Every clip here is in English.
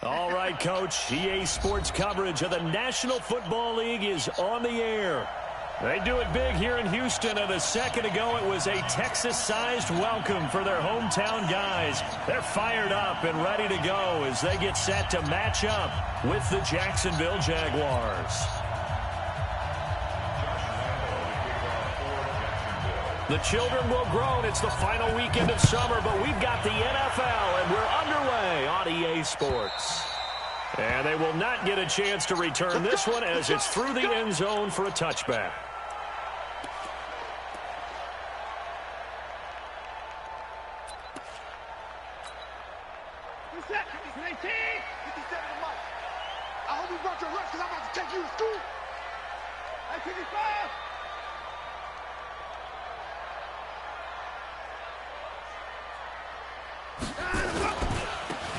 All right, Coach. EA Sports coverage of the National Football League is on the air. They do it big here in Houston, and a second ago it was a Texas-sized welcome for their hometown guys. They're fired up and ready to go as they get set to match up with the Jacksonville Jaguars. The children will groan. It's the final weekend of summer, but we've got the NFL, and we're underway on EA Sports. And they will not get a chance to return this one as it's through the end zone for a touchback. I hope you brought your lunch because I'm about to take you to school. Hey, 55.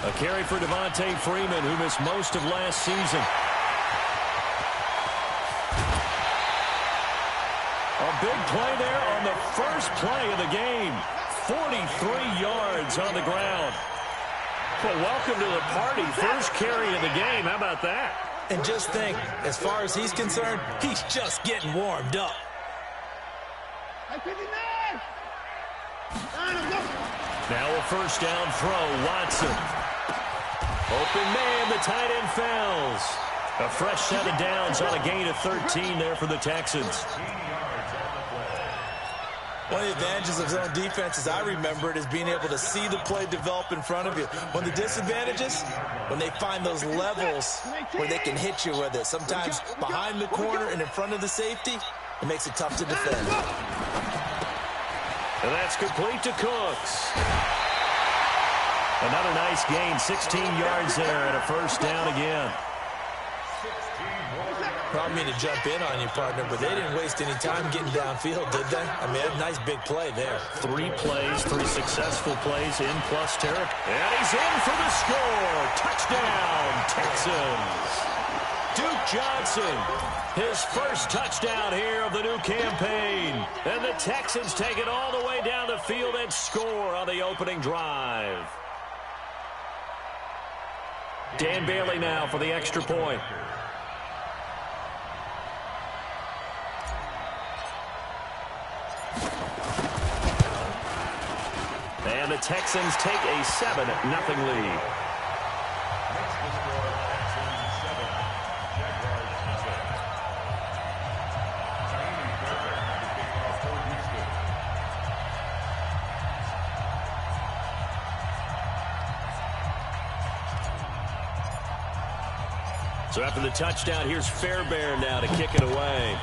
A carry for Devontae Freeman, who missed most of last season. A big play there on the first play of the game. 43 yards on the ground. Well, welcome to the party. First carry of the game. How about that? And just think, as far as he's concerned, he's just getting warmed up. Now a first down throw, Watson. Open man, the tight end fails. A fresh set of downs on a gain of 13 there for the Texans. One of the advantages of zone defense, as I remember it, is being able to see the play develop in front of you. One of the disadvantages, when they find those levels where they can hit you with it, sometimes behind the corner and in front of the safety, it makes it tough to defend. And that's complete to Cooks. Another nice gain, 16 yards there and a first down again. I don't mean to jump in on you, partner, but they didn't waste any time getting downfield, did they? I mean, a nice big play there. 3 plays, 3 successful plays in plus territory. And he's in for the score. Touchdown, Texans. Duke Johnson, his first touchdown here of the new campaign. And the Texans take it all the way down the field and score on the opening drive. Dan Bailey now for the extra point. And the Texans take a 7-0 lead. So after the touchdown, here's Fairbairn now to kick it away.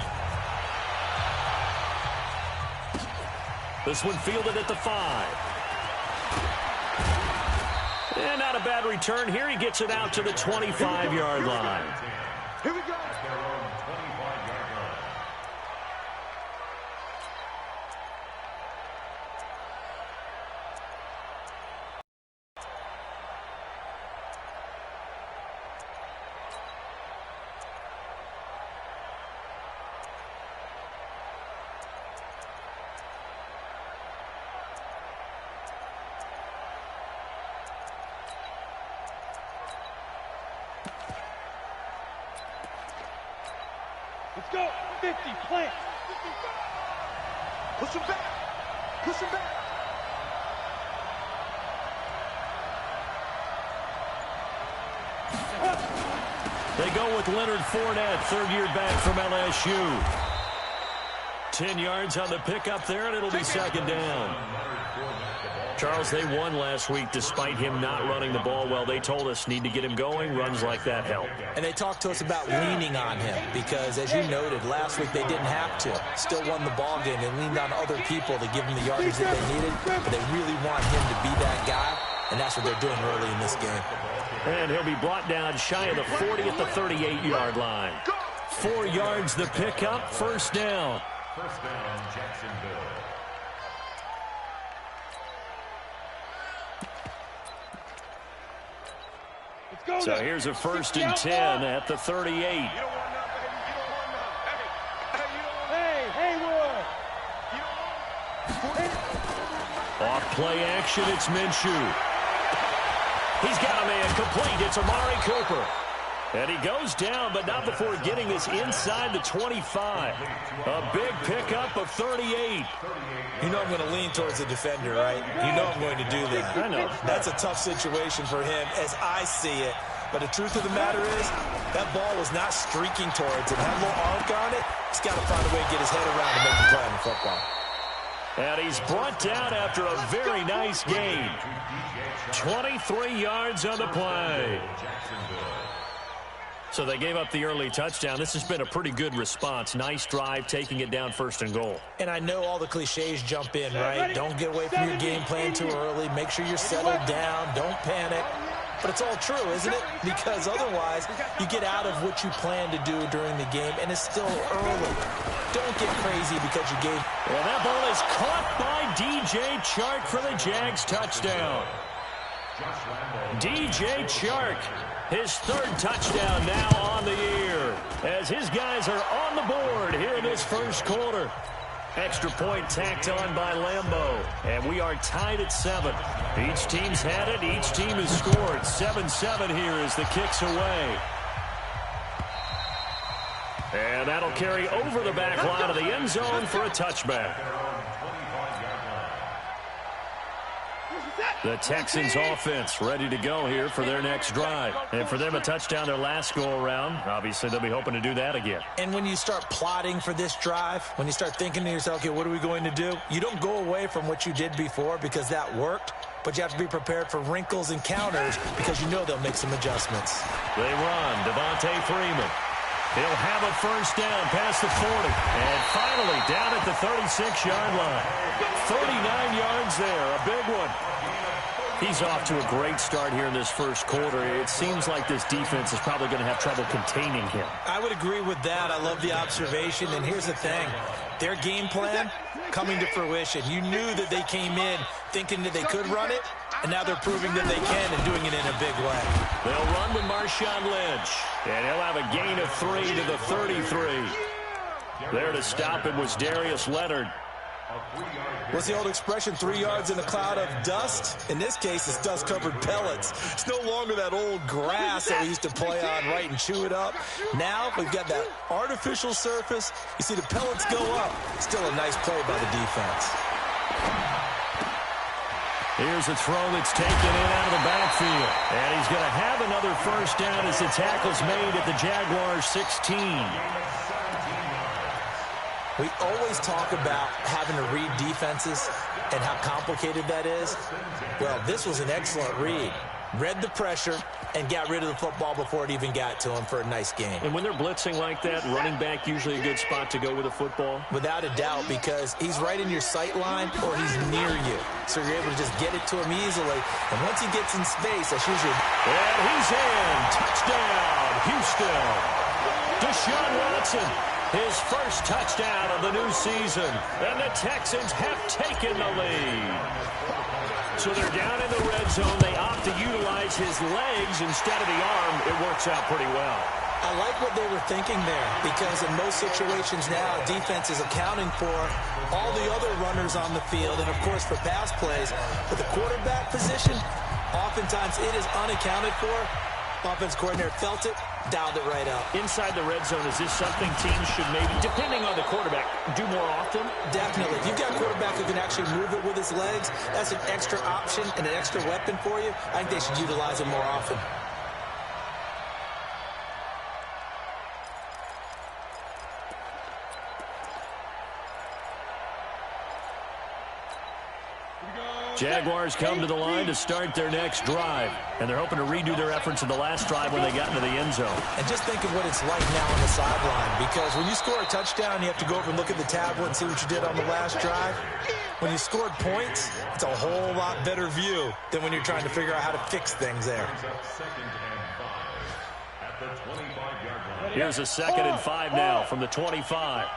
This one fielded at the 5. And not a bad return here. He gets it out to the 25-yard line. Here we go. Let's go. 50, plant. Push him back. Push him back. They go with Leonard Fournette, third-year back from LSU. 10 yards on the pickup there, and it'll be second down. Charles, they won last week despite him not running the ball well. They told us need to get him going. Runs like that help. And they talked to us about leaning on him because, as you noted, last week they didn't have to. Still won the ball game. They leaned on other people to give them the yardage that they needed, but they really want him to be that guy, and that's what they're doing early in this game. And he'll be brought down shy of the 40 at the 38-yard line. 4 yards the pickup, first down. First down, Jacksonville. So here's a 1st and 10 at the 38. You don't want none, baby. You don't want none. Hey, Haywood. Off play action, it's Minshew. He's got a man complete. It's Amari Cooper. And he goes down, but not before getting this inside the 25. A big pickup of 38. You know I'm going to lean towards the defender, right? You know I'm going to do that. I know. That's a tough situation for him as I see it. But the truth of the matter is, that ball was not streaking towards it. Had a little arc on it. He's got to find a way to get his head around and make a play on the football. And he's brought down after a very nice gain. 23 yards on the play. So they gave up the early touchdown. This has been a pretty good response. Nice drive, taking it down 1st and goal. And I know all the cliches jump in, right? Don't get away from your game plan too early. Make sure you're settled down. Don't panic. But it's all true, isn't it? Because otherwise, you get out of what you plan to do during the game, and it's still early. Don't get crazy because you gave. Well, that ball is caught by DJ Chark for the Jags touchdown. DJ Chark, his 3rd touchdown now on the year, as his guys are on the board here in this 1st quarter. Extra point tacked on by Lambeau, and we are tied at 7. Each team's had it. Each team has scored. 7-7 here as the kick's away. And that'll carry over the back line of the end zone for a touchback. The Texans offense ready to go here for their next drive. And for them, a touchdown their last go-around. Obviously, they'll be hoping to do that again. And when you start plotting for this drive, when you start thinking to yourself, okay, what are we going to do? You don't go away from what you did before because that worked, but you have to be prepared for wrinkles and counters because you know they'll make some adjustments. They run. Devontae Freeman. He'll have a 1st down past the 40. And finally down at the 36-yard line. 39 yards there. A big one. He's off to a great start here in this 1st quarter. It seems like this defense is probably going to have trouble containing him. I would agree with that. I love the observation. And here's the thing. Their game plan coming to fruition. You knew that they came in thinking that they could run it, and now they're proving that they can and doing it in a big way. They'll run with Marshawn Lynch, and he'll have a gain of 3 to the 33. There to stop him was Darius Leonard. What's the old expression, 3 yards in a cloud of dust? In this case, it's dust-covered pellets. It's no longer that old grass that we used to play on, right, and chew it up. Now we've got that artificial surface. You see the pellets go up. Still a nice play by the defense. Here's a throw that's taken in out of the backfield. And he's going to have another 1st down as the tackle's made at the Jaguars' 16. We always talk about having to read defenses and how complicated that is. Well, this was an excellent read. Read the pressure and got rid of the football before it even got to him for a nice game. And when they're blitzing like that, running back usually a good spot to go with the football? Without a doubt, because he's right in your sight line or he's near you. So you're able to just get it to him easily. And once he gets in space, that's usually... And he's in. Touchdown, Houston. Deshaun Watson. His 1st touchdown of the new season. And the Texans have taken the lead. So they're down in the red zone. They opt to utilize his legs instead of the arm. It works out pretty well. I like what they were thinking there because in most situations now, defense is accounting for all the other runners on the field and, of course, for pass plays. But the quarterback position, oftentimes it is unaccounted for. Offense coordinator felt it, dialed it right up. Inside the red zone, is this something teams should maybe, depending on the quarterback, do more often? Definitely. If you've got a quarterback who can actually move it with his legs, that's an extra option and an extra weapon for you. I think they should utilize it more often. Jaguars come to the line to start their next drive. And they're hoping to redo their efforts in the last drive when they got into the end zone. And just think of what it's like now on the sideline. Because when you score a touchdown, you have to go over and look at the tablet and see what you did on the last drive. When you scored points, it's a whole lot better view than when you're trying to figure out how to fix things there. Here's a 2nd and 5 now from the 25.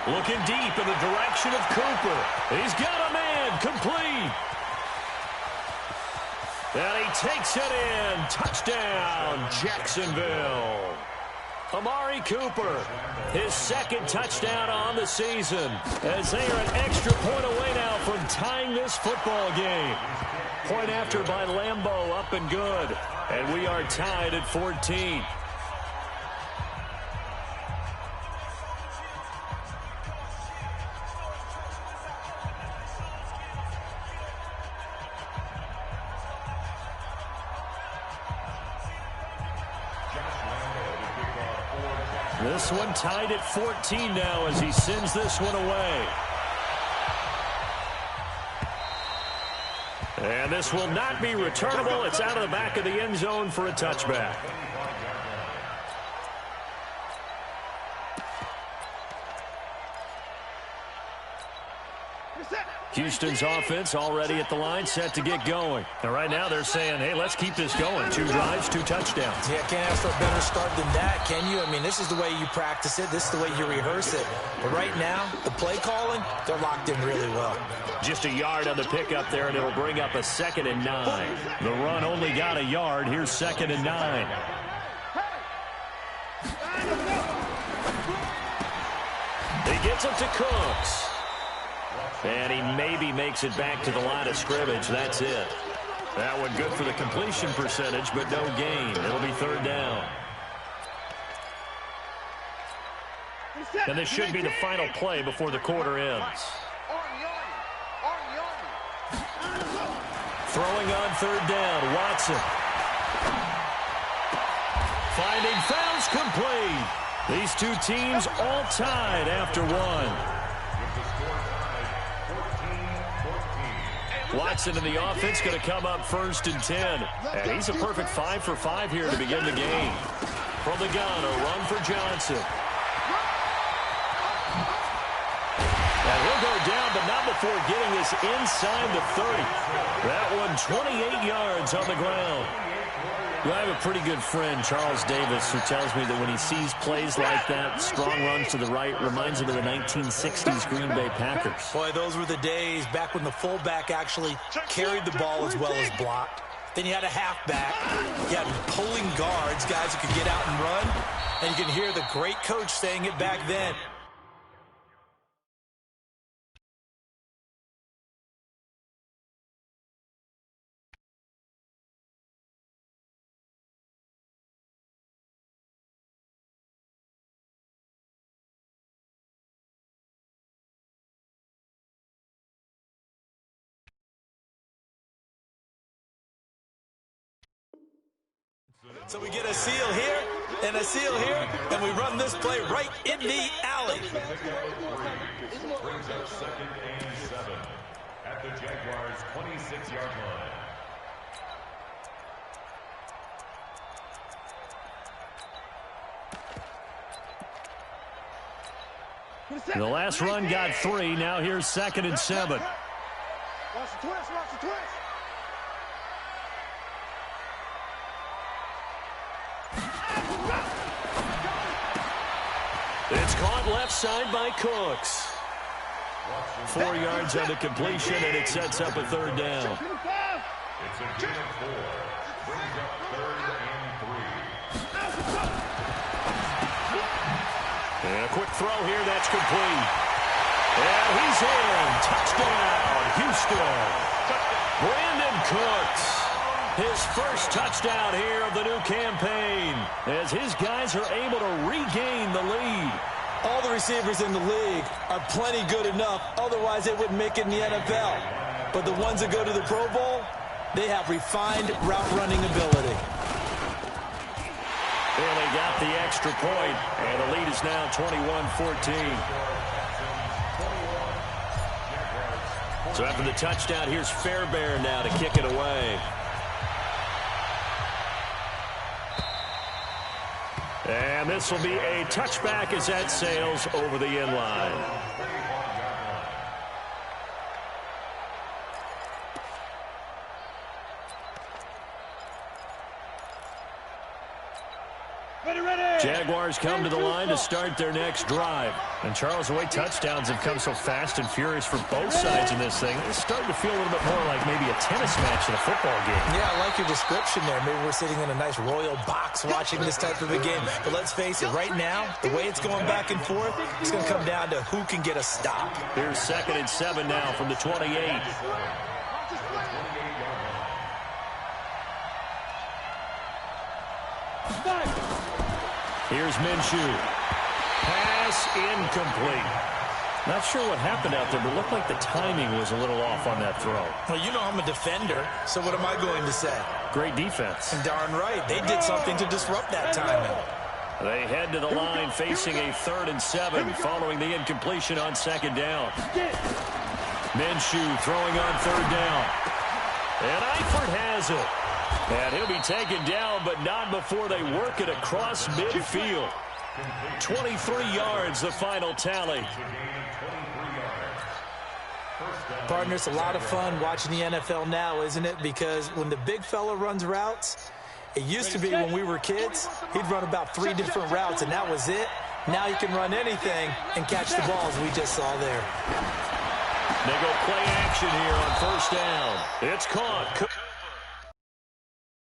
Looking deep in the direction of Cooper. He's got a man complete. And he takes it in. Touchdown, Jacksonville. Amari Cooper, his second touchdown on the season, as they are an extra point away now from tying this football game. Point after by Lambeau, up and good. And we are tied at 14. This one tied at 14 now as he sends this one away. And this will not be returnable. It's out of the back of the end zone for a touchback. Houston's offense already at the line, set to get going. And right now they're saying, hey, let's keep this going. 2 drives, 2 touchdowns. Yeah, can't ask for a better start than that, can you? I mean, this is the way you practice it. This is the way you rehearse it. But right now, the play calling, they're locked in really well. Just a yard on the pickup there, and it'll bring up a 2nd and 9. The run only got a yard. Here's 2nd and 9. He gets it to Cooks. And he maybe makes it back to the line of scrimmage. That's it. That one good for the completion percentage, but no gain. It'll be 3rd down. And this should be the final play before the quarter ends. Throwing on 3rd down, Watson. Finding fouls complete. These two teams all tied after one. Watson in the offense going to come up 1st and 10. And he's a perfect 5 for 5 here to begin the game. From the gun, a run for Johnson. And he'll go down, but not before getting this inside the 30. That one 28 yards on the ground. Well, I have a pretty good friend, Charles Davis, who tells me that when he sees plays like that, strong runs to the right, reminds him of the 1960s Green Bay Packers. Boy, those were the days back when the fullback actually carried the ball as well as blocked. Then you had a halfback. You had pulling guards, guys who could get out and run. And you can hear the great coach saying it back then. So we get a seal here and a seal here, and we run this play right in the alley. Brings up 2nd and 7 at the Jaguars' 26-yard line. The last run got 3. Now here's 2nd and 7. Watch the twist, watch the twist. It's caught left side by Cooks. 4 yards on the completion, and it sets up a 3rd down. It's a gain of 4. Brings up 3rd and 3. And a quick throw here, that's complete. And he's in. Touchdown, Houston. Brandon Cooks. His first touchdown here of the new campaign, as his guys are able to regain the lead. All the receivers in the league are plenty good enough, otherwise they wouldn't make it in the NFL. But the ones that go to the Pro Bowl, they have refined route running ability. And they got the extra point, and the lead is now 21-14. So after the touchdown, here's Fairbairn now to kick it away. And this will be a touchback as that sails over the end line. Jaguars come to the line to start their next drive. And Charles, the way touchdowns have come so fast and furious for both sides in this thing, it's starting to feel a little bit more like maybe a tennis match in a football game. Yeah, I like your description there. Maybe we're sitting in a nice royal box watching this type of a game. But let's face it, right now, the way it's going back and forth, it's going to come down to who can get a stop. Here's 2nd and 7 now from the 28. Here's Minshew. Pass incomplete. Not sure what happened out there, but it looked like the timing was a little off on that throw. Well, you know I'm a defender, so what am I going to say? Great defense. And darn right, they did something to disrupt that timing. They head to the line facing a 3rd and 7 following the incompletion on 2nd down. Minshew throwing on 3rd down. And Eifert has it. And he'll be taken down, but not before they work it across midfield. 23 yards, the final tally. Partner, it's a lot of fun watching the NFL now, isn't it? Because when the big fella runs routes, it used to be when we were kids, he'd run about 3 different routes, and that was it. Now he can run anything and catch the balls we just saw there. They go play action here on 1st down. It's caught.